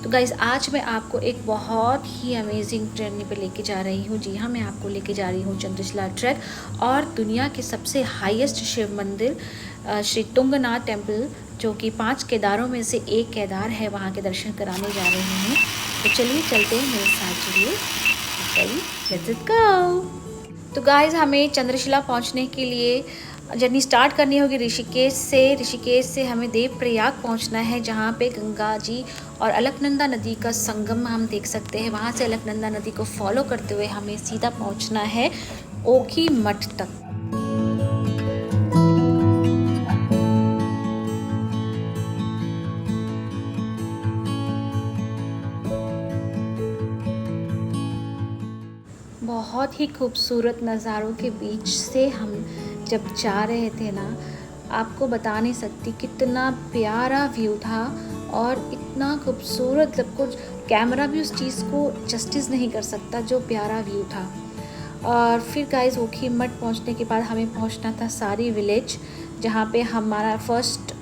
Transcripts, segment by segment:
तो गाइज़ आज मैं आपको एक बहुत ही अमेजिंग जर्नी पे लेके जा रही हूँ। जी हाँ, मैं आपको लेके जा रही हूँ चंद्रशिला ट्रैक और दुनिया के सबसे हाईएस्ट शिव मंदिर श्री तुंगनाथ टेम्पल, जो कि 5 केदारों में से एक केदार है, वहाँ के दर्शन कराने जा रही हूँ। तो चलिए चलते हैं, मेरे साथ चलिए, लेट्स गो। तो गाइज़ हमें चंद्रशिला पहुँचने के लिए जर्नी स्टार्ट करनी होगी ऋषिकेश से हमें देवप्रयाग पहुंचना है, जहां पे गंगा जी और अलकनंदा नदी का संगम हम देख सकते हैं। वहां से अलकनंदा नदी को फॉलो करते हुए हमें सीधा पहुंचना है ओखी मठ तक। बहुत ही खूबसूरत नज़ारों के बीच से हम जब जा रहे थे ना, आपको बता नहीं सकती कितना प्यारा व्यू था और इतना खूबसूरत, सब कुछ कैमरा भी उस चीज़ को जस्टिस नहीं कर सकता, जो प्यारा व्यू था। और फिर गाइस ओखी मठ पहुंचने के बाद हमें पहुंचना था सारी विलेज, जहां पे हमारा फर्स्ट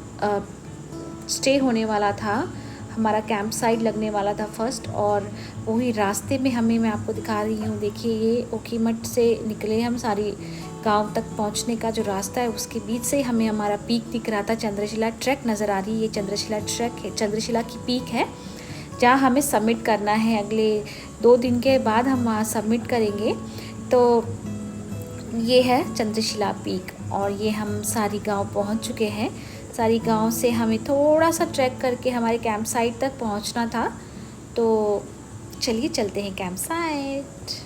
स्टे होने वाला था, हमारा कैंप साइट लगने वाला था फर्स्ट। और वही रास्ते में मैं आपको दिखा रही हूँ, देखिए ये ओखी मठ से निकले हम, सारी गांव तक पहुँचने का जो रास्ता है उसके बीच से हमें हमारा पीक दिख रहा था, चंद्रशिला ट्रैक नज़र आ रही है। ये चंद्रशिला ट्रैक है, चंद्रशिला की पीक है, जहाँ हमें सबमिट करना है। अगले 2 दिन के बाद हम वहाँ सबमिट करेंगे। तो ये है चंद्रशिला पीक और ये हम सारी गांव पहुँच चुके हैं। सारी गांव से हमें थोड़ा सा ट्रैक करके हमारे कैंप साइट तक पहुंचना था। तो चलिए चलते हैं camp site.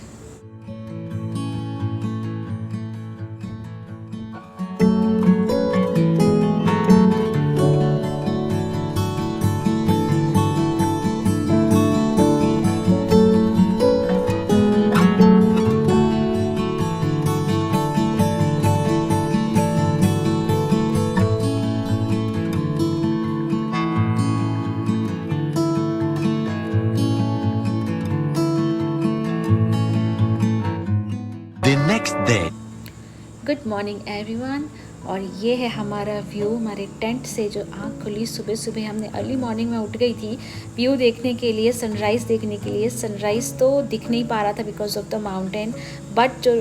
Good morning everyone. और ये है हमारा व्यू हमारे टेंट से, जो आँख खुली सुबह सुबह, हमने अर्ली मॉर्निंग में उठ गई थी व्यू देखने के लिए, सनराइज़ देखने के लिए। सनराइज़ तो दिख नहीं पा रहा था because of the mountain, but जो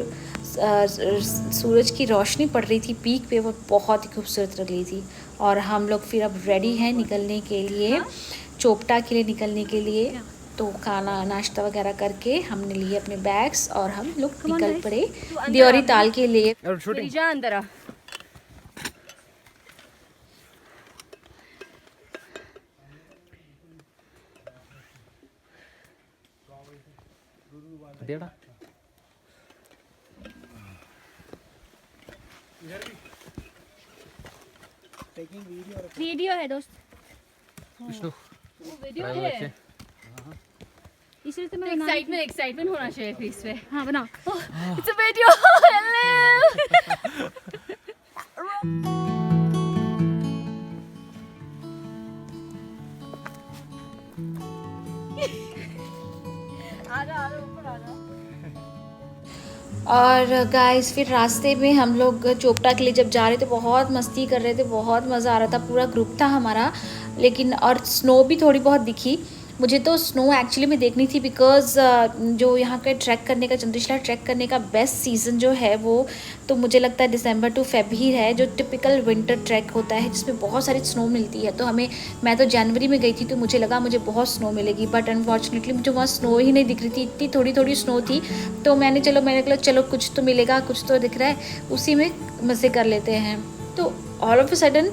सूरज की रोशनी पड़ रही थी पीक पे, वो बहुत ही खूबसूरत लग रही थी। और हम लोग फिर अब रेडी हैं निकलने के लिए, चोपटा के लिए निकलने के लिए। तो खाना नाश्ता वगैरह करके हमने लिए अपने बैग्स और हम लोग निकल पड़े दियोरी ताल के लिए। अंदर वीडियो है दोस्त, वीडियो है, इसलिए तो मैं एक्साइटमेंट होना चाहिए फेस पे। हाँ बनाओ, इट्स अ वीडियो। और गाइस फिर रास्ते में हम लोग चोपटा के लिए जब जा रहे थे बहुत मस्ती कर रहे थे, बहुत मज़ा आ रहा था, पूरा ग्रुप था हमारा। लेकिन और स्नो भी थोड़ी बहुत दिखी मुझे। तो स्नो एक्चुअली में देखनी थी बिकॉज़ जो यहाँ का ट्रैक करने का, चंद्रशिला ट्रैक करने का बेस्ट सीज़न जो है वो तो मुझे लगता है दिसंबर टू फेब ही है, जो टिपिकल विंटर ट्रैक होता है जिसमें बहुत सारी स्नो मिलती है। तो मैं तो जनवरी में गई थी तो मुझे लगा मुझे बहुत स्नो मिलेगी, बट अनफॉर्चुनेटली मुझे वहाँ स्नो ही नहीं दिख रही थी, इतनी थोड़ी थोड़ी स्नो थी। तो मैंने कहा चलो कुछ तो मिलेगा, कुछ तो दिख रहा है, उसी में मज़े कर लेते हैं। तो ऑल ऑफ अ सडन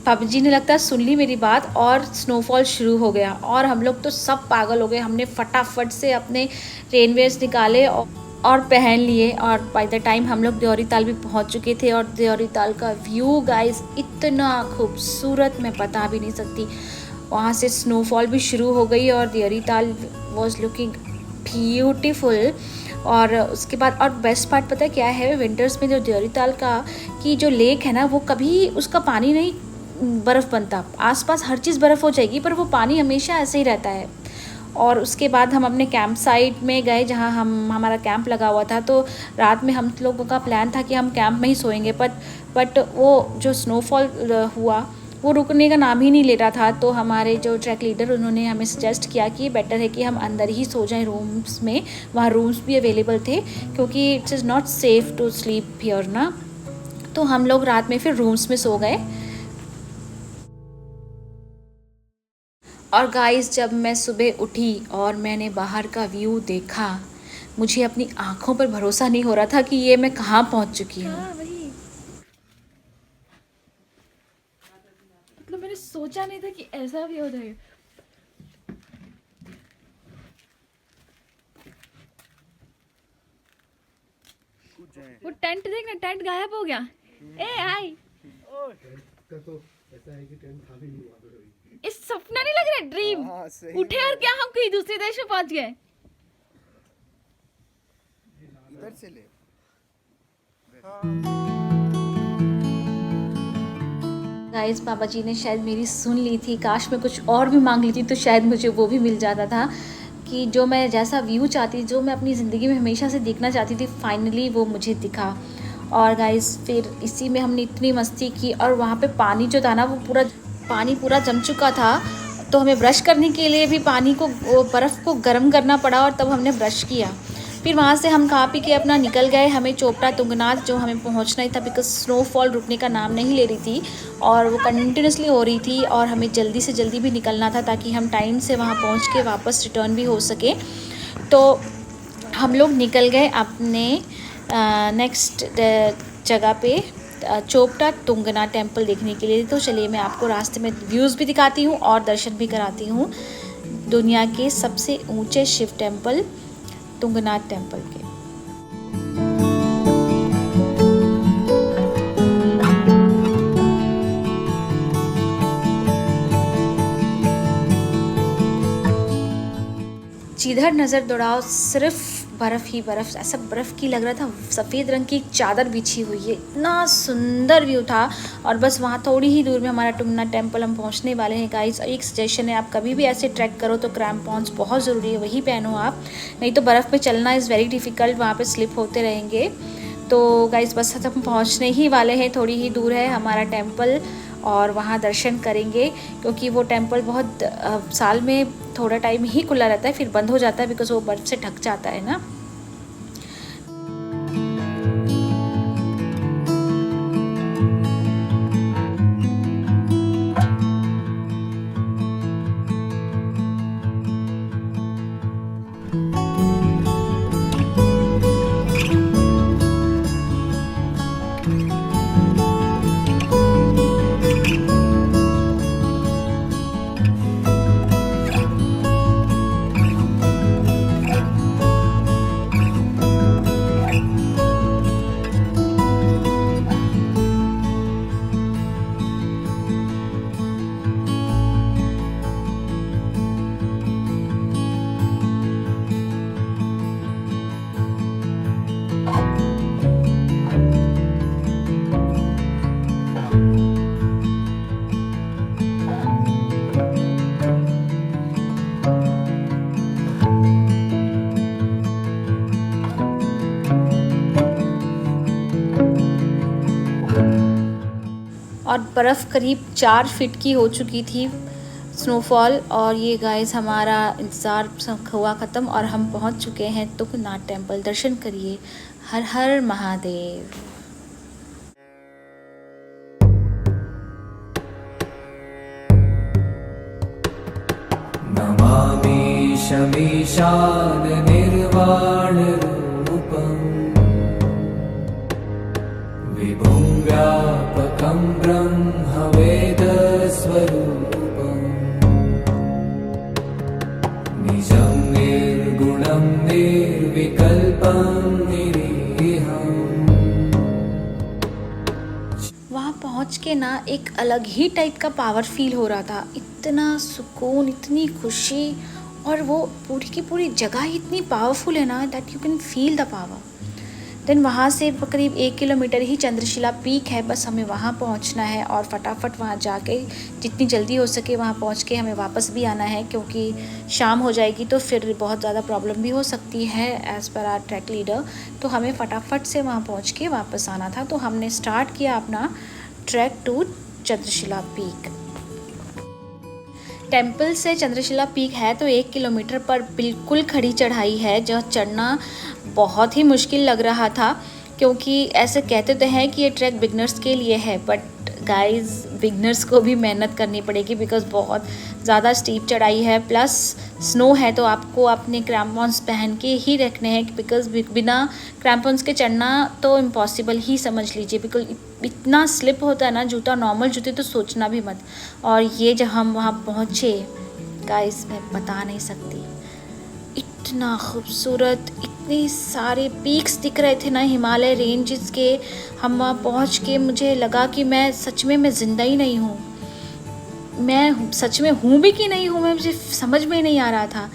पापा ने लगता है सुन ली मेरी बात और स्नोफॉल शुरू हो गया और हम लोग तो सब पागल हो गए। हमने फटाफट से अपने रेनवेयर्स निकाले और पहन लिए। और बाय द टाइम हम लोग दियोरी ताल भी पहुंच चुके थे। और दियोरी ताल का व्यू गाइस इतना खूबसूरत, मैं बता भी नहीं सकती। वहाँ से स्नोफॉल भी शुरू हो गई और दियोरी ताल वॉज लुकिंग ब्यूटीफुल। और उसके बाद और बेस्ट पार्ट पता है क्या है, विंटर्स में जो दियोरी ताल का की जो लेक है ना, वो कभी उसका पानी नहीं बर्फ़ बनता, आसपास हर चीज़ बर्फ़ हो जाएगी पर वो पानी हमेशा ऐसे ही रहता है। और उसके बाद हम अपने कैंप साइट में गए जहाँ हमारा कैंप लगा हुआ था। तो रात में हम लोगों का प्लान था कि हम कैंप में ही सोएंगे, बट वो जो स्नोफॉल हुआ वो रुकने का नाम ही नहीं ले रहा था। तो हमारे जो ट्रैक लीडर उन्होंने हमें सजेस्ट किया कि बेटर है कि हम अंदर ही सो जाएं रूम्स में, वहाँ रूम्स भी अवेलेबल थे क्योंकि it's is not safe to sleep here ना। तो हम लोग रात में फिर रूम्स में सो गए। और गाइस जब मैं सुबह उठी और मैंने बाहर का व्यू देखा, मुझे अपनी आँखों पर भरोसा नहीं हो रहा था कि ये मैं कहाँ पहुँच चुकी हूँ। मतलब मैंने सोचा नहीं था कि ऐसा भी हो जाएगा। वो टेंट देखना, टेंट गायब हो गया। ए आई तो ऐसा है कि टेंट खाली नहीं हुआ। इस सपना नहीं लग रहा, ड्रीम। उठे और क्या हम कहीं दूसरे देश में पहुंच गए। इधर से ले। गाइस बाबा जी ने शायद मेरी सुन ली थी, काश मैं कुछ और भी मांग ली थी तो शायद मुझे वो भी मिल जाता था कि जो मैं जैसा व्यू चाहती, जो मैं अपनी ज़िंदगी में हमेशा से देखना चाहती थी, फाइनली वो मुझे दिखा। और गाइस फिर इसी में हमने इतनी मस्ती की और वहाँ पे पानी जो था ना वो पानी पूरा जम चुका था। तो हमें ब्रश करने के लिए भी पानी को, बर्फ़ को गर्म करना पड़ा और तब हमने ब्रश किया। फिर वहाँ से हम खा पी के अपना निकल गए। हमें चोपटा तुंगनाथ जो हमें पहुँचना ही था बिकॉज स्नोफॉल रुकने का नाम नहीं ले रही थी और वो कंटिन्यूसली हो रही थी और हमें जल्दी से जल्दी भी निकलना था ताकि हम टाइम से वहाँ पहुँच के वापस रिटर्न भी हो सके। तो हम लोग निकल गए अपने नेक्स्ट जगह पे चोपटा तुंगनाथ टेम्पल देखने के लिए। तो चलिए मैं आपको रास्ते में व्यूज़ भी दिखाती हूँ और दर्शन भी कराती हूँ दुनिया के सबसे ऊंचे शिव टेम्पल तुंगनाथ टेम्पल के। जिधर नज़र दौड़ाओ सिर्फ बर्फ़ ही बर्फ़, ऐसा बर्फ़ की लग रहा था, सफ़ेद रंग की चादर बिछी हुई है, इतना सुंदर व्यू था। और बस वहाँ थोड़ी ही दूर में हमारा तुंगनाथ टेम्पल हम पहुँचने वाले हैं गाइस। एक सजेशन है, आप कभी भी ऐसे ट्रैक करो तो क्रैम्पॉन्स बहुत ज़रूरी है, वही पहनो आप, नहीं तो बर्फ़ में चलना इज़ वेरी डिफ़िकल्ट, वहाँ पर स्लिप होते रहेंगे। तो गाइस बस हम पहुँचने ही वाले हैं, थोड़ी ही दूर है हमारा टेम्पल और वहाँ दर्शन करेंगे क्योंकि वो टेम्पल बहुत साल में थोड़ा टाइम ही खुला रहता है, फिर बंद हो जाता है बिकॉज वो बर्फ़ से ढक जाता है ना। और बर्फ़ करीब 4 फीट की हो चुकी थी स्नोफॉल। और ये गाइस हमारा इंतज़ार सब हुआ ख़त्म और हम पहुंच चुके हैं तुंगनाथ टेम्पल। दर्शन करिए। हर हर महादेव। नमामि शमीशान निर्वाण रूपम् विभुं व्यापकं ब्रह्म वेद स्वरूपम् निजं निर्गुणं निर्विकल्पं निरीहम्। वहाँ पहुँच के ना एक अलग ही टाइप का पावर फील हो रहा था, इतना सुकून, इतनी खुशी, और वो पूरी की पूरी जगह ही इतनी पावरफुल है ना that you can feel the power. Then वहाँ से करीब 1 किलोमीटर ही चंद्रशिला पीक है, बस हमें वहाँ पहुँचना है और फटाफट वहाँ जाके जितनी जल्दी हो सके वहाँ पहुँच के हमें वापस भी आना है क्योंकि शाम हो जाएगी तो फिर बहुत ज़्यादा प्रॉब्लम भी हो सकती है as per hour track leader. तो हमें फटाफट से वहाँ पहुँच के वापस आना था। तो हमने स्टार्ट किया अपना track to Chandrashila peak. Temple से चंद्रशिला पीक है तो 1 किलोमीटर पर बिल्कुल खड़ी चढ़ाई है, जो चढ़ना बहुत ही मुश्किल लग रहा था, क्योंकि ऐसे कहते तो हैं कि ये ट्रैक बिगनर्स के लिए है, बट गाइस बिगनर्स को भी मेहनत करनी पड़ेगी बिकॉज़ बहुत ज़्यादा स्टीप चढ़ाई है, प्लस स्नो है तो आपको अपने क्रैम्पॉन्स पहन के ही रखने हैं, बिकॉज़ बिना क्रैम्पॉन्स के चढ़ना तो इम्पॉसिबल ही समझ लीजिए, बिकॉज इतना स्लिप होता है ना जूता, नॉर्मल जूते तो सोचना भी मत। और ये जब हम वहाँ पहुँचे गाइस, मैं बता नहीं सकती, इतना खूबसूरत, इतने सारे पीक्स दिख रहे थे ना हिमालय रेंजेस के। हम वहाँ पहुँच के मुझे लगा कि मैं सच में मैं ज़िंदा ही नहीं हूँ, मैं सच में हूँ भी कि नहीं हूँ, मैं मुझे समझ में नहीं आ रहा था।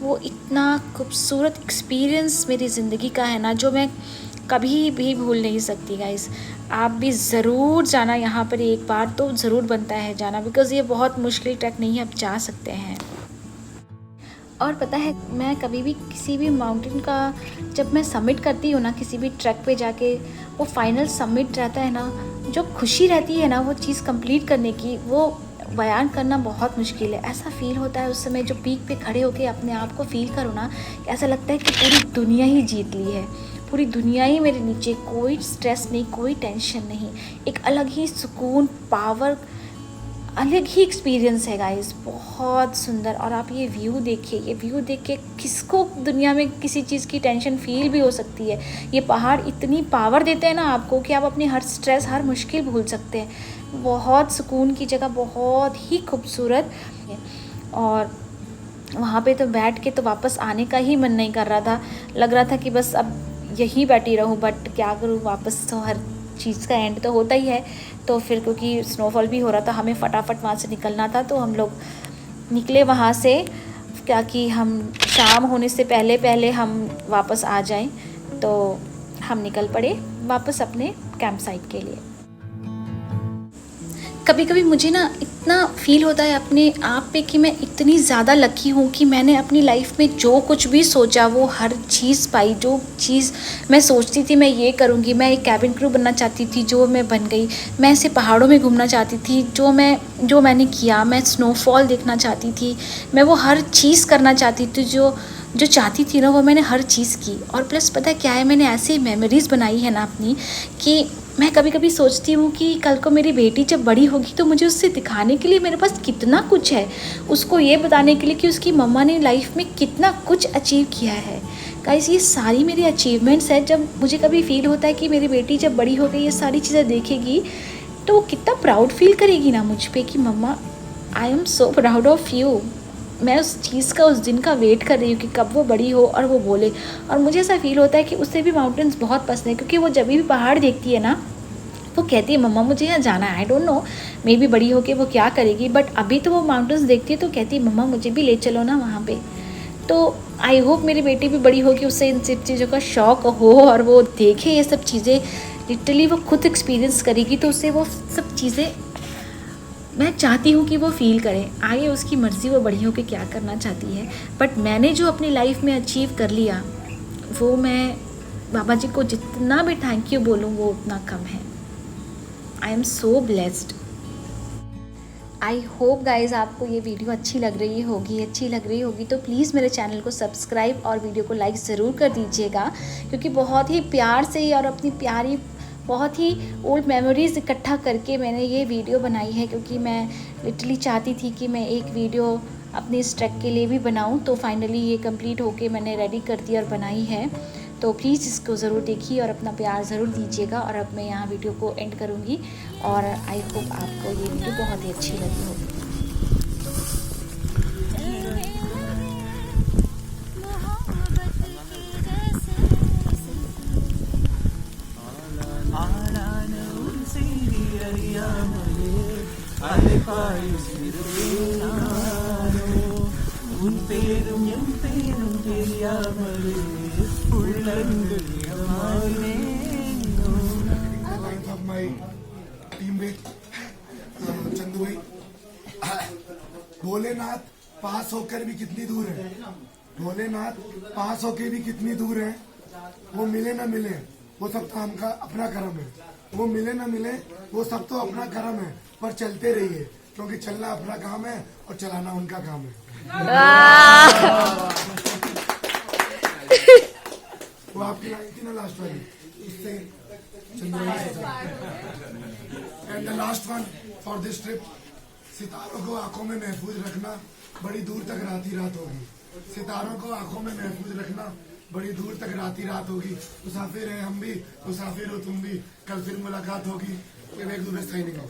वो इतना खूबसूरत एक्सपीरियंस मेरी ज़िंदगी का है ना, जो मैं कभी भी भूल नहीं सकती गाइस। आप भी ज़रूर जाना यहाँ पर, एक बार तो ज़रूर बनता है जाना, बिकॉज़ ये बहुत मुश्किल ट्रैक नहीं है, आप जा सकते हैं। और पता है, मैं कभी भी किसी भी माउंटेन का जब मैं सबमिट करती हूँ ना, किसी भी ट्रैक पे जाके, वो फाइनल सबमिट रहता है ना, जो खुशी रहती है ना वो चीज़ कंप्लीट करने की, वो बयान करना बहुत मुश्किल है। ऐसा फील होता है उस समय जो पीक पे खड़े होके अपने आप को फील करो ना, ऐसा लगता है कि पूरी दुनिया ही जीत ली है, पूरी दुनिया ही मेरे नीचे, कोई स्ट्रेस नहीं, कोई टेंशन नहीं, एक अलग ही सुकून, पावर, अलग ही एक्सपीरियंस है गाइस, बहुत सुंदर। और आप ये व्यू देखिए, ये व्यू देख के किसको दुनिया में किसी चीज़ की टेंशन फील भी हो सकती है। ये पहाड़ इतनी पावर देते हैं ना आपको कि आप अपनी हर स्ट्रेस, हर मुश्किल भूल सकते हैं। बहुत सुकून की जगह, बहुत ही खूबसूरत। और वहाँ पे तो बैठ के तो वापस आने का ही मन नहीं कर रहा था, लग रहा था कि बस अब यहीं बैठी रहूँ, बट क्या करूँ, वापस तो हर चीज़ का एंड तो होता ही है। तो फिर क्योंकि स्नोफॉल भी हो रहा था, हमें फटाफट वहाँ से निकलना था, तो हम लोग निकले वहाँ से, क्या कि हम शाम होने से पहले पहले हम वापस आ जाएं। तो हम निकल पड़े वापस अपने कैंप साइट के लिए। कभी कभी मुझे ना इतना फील होता है अपने आप पे कि मैं इतनी ज़्यादा लकी हूँ कि मैंने अपनी लाइफ में जो कुछ भी सोचा वो हर चीज़ पाई। जो चीज़ मैं सोचती थी मैं ये करूँगी, मैं एक कैबिन क्रू बनना चाहती थी, जो मैं बन गई। मैं ऐसे पहाड़ों में घूमना चाहती थी, जो मैंने किया। मैं स्नोफॉल देखना चाहती थी, मैं वो हर चीज़ करना चाहती थी, जो चाहती थी ना वो मैंने हर चीज़ की। और प्लस पता है क्या है, मैंने ऐसी मेमोरीज़ बनाई है ना अपनी, कि मैं कभी कभी सोचती हूँ कि कल को मेरी बेटी जब बड़ी होगी तो मुझे उससे दिखाने के लिए मेरे पास कितना कुछ है, उसको ये बताने के लिए कि उसकी मम्मा ने लाइफ में कितना कुछ अचीव किया है। गाइस, ये सारी मेरी अचीवमेंट्स है। जब मुझे कभी फील होता है कि मेरी बेटी जब बड़ी हो गई ये सारी चीज़ें देखेगी तो वो कितना प्राउड फील करेगी ना मुझ पर कि mumma I am so proud of you. मैं उस चीज़ का, उस दिन का वेट कर रही हूँ कि कब वो बड़ी हो और वो बोले। और मुझे ऐसा फील होता है कि उससे भी माउंटेन्स बहुत पसंद है, क्योंकि वो जब भी पहाड़ देखती है ना वो कहती है मम्मा मुझे यहाँ जाना है। I don't know may be बड़ी होके वो क्या करेगी, बट अभी तो वो माउंटेन्स देखती है तो कहती है मम्मा मुझे भी ले चलो ना वहाँ पे। तो आई होप मेरी बेटी भी बड़ी होगी, उससे इन सब चीज़ों का शौक़ हो और वो देखे ये सब चीज़ें, लिटरली वो खुद एक्सपीरियंस करेगी तो उससे वो सब चीज़ें मैं चाहती हूँ कि वो फील करे। आगे उसकी मर्ज़ी, वो बड़ी होकर क्या करना चाहती है, बट मैंने जो अपनी लाइफ में अचीव कर लिया वो मैं बाबा जी को जितना भी थैंक यू बोलूँ वो उतना कम है। आई am so blessed. I hope guys आपको ये वीडियो अच्छी लग रही होगी तो प्लीज़ मेरे चैनल को सब्सक्राइब और वीडियो को लाइक ज़रूर कर दीजिएगा, क्योंकि बहुत ही प्यार से और अपनी प्यारी बहुत ही ओल्ड मेमोरीज़ इकट्ठा करके मैंने ये वीडियो बनाई है, क्योंकि मैं लिटरली चाहती थी कि मैं एक वीडियो अपने इस ट्रैक के लिए भी बनाऊं। तो फाइनली ये कंप्लीट होके मैंने रेडी कर दी और बनाई है। तो प्लीज़ इसको ज़रूर देखिए और अपना प्यार ज़रूर दीजिएगा। और अब मैं यहाँ वीडियो को एंड करूँगी और आई होप आपको ये वीडियो बहुत ही अच्छी लगी होगी। चंदू भाई, भोलेनाथ पास होकर भी कितनी दूर है, भोलेनाथ पास होकर भी कितनी दूर है, वो मिले ना मिले वो सब तो हमका अपना कर्म है। वो मिले ना मिले वो सब तो अपना कर्म है, पर चलते रहिए क्योंकि चलना अपना काम है और चलाना उनका काम है। वो आपकी लाइन थी ना लास्ट वाली, इससे and the last one for this trip, सितारों को आंखों में महफूज रखना, बड़ी दूर तक रात ही रात होगी। सितारों को आंखों में महफूज रखना, बड़ी दूर तक रात ही रात होगी। मुसाफिर हैं हम भी, मुसाफिर हो तुम भी, कल फिर मुलाकात होगी। एक दूसरे साइनिंग ऑफ।